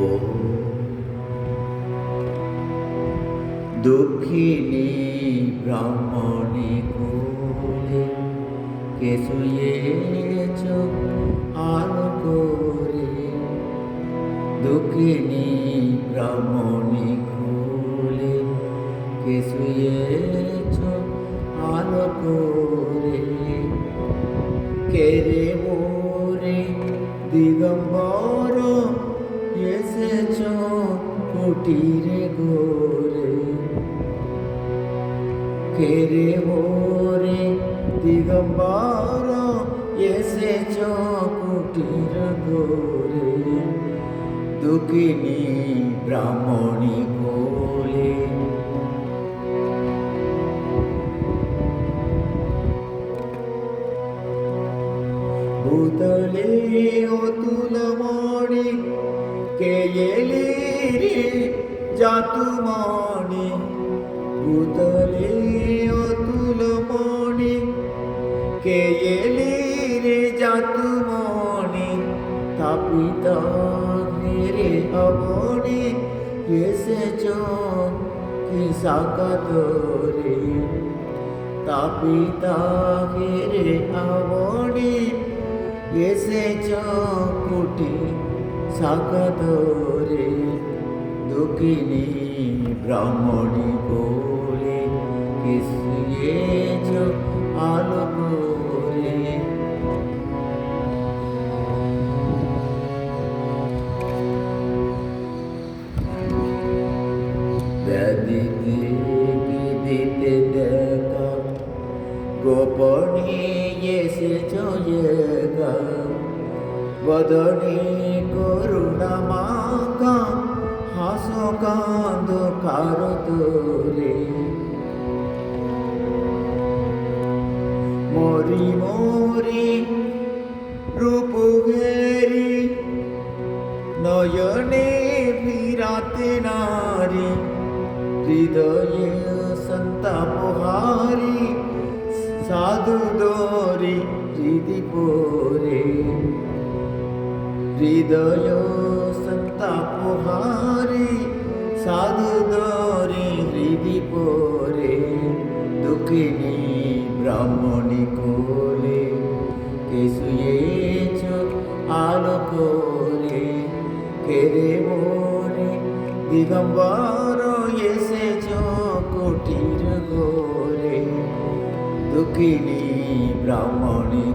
ও দক্ষিণী ব্রাহ্মণী কোলে কে শুয়েছ আলো করে, দক্ষিণী ব্রাহ্মণী কোলে কে শুয়েছ আলো করে, কে রে মোরে দিগম্বর এসেছ কুটিরে গোরে, কে রে মোরে দিগম্বর এসেছ কুটির গোরে, দক্ষিণী ব্রাহ্মণী কোলে। ভূতলে অতুল মণি কে এলে রে জাতুমণি, ভূতলে অতুল মণি কে এলে রে জাতুমণি, তাপিত রে অবনি এসেছ কি সাকাতরে, তাপিতা রে অবনি এসেছ কুটি সাকাতরে, দক্ষিণী ব্রাহ্মণী কোলে কে শুয়েছ আলো করে। ব্যাধিতে দিতে দেখা গোপনে এসেছ একা, বদনে করুণা মাখা হাস কান্দ কারো তোরে, মরি মরি রূপ ঘেরি নয়নে ফিরাতে নারী, হৃদয়ে সন্তাপ হারি সাধু দরি হৃদি পরে, হৃদয় সন্তাপ হারি সাধু দরি হৃদি পরে, দক্ষিণী ব্রাহ্মণী কোলে কে শুয়েছ আলো করে, কে রে মোরে দিগম্বর এসেছ কুটির গোরে, দক্ষিণী ব্রাহ্মণী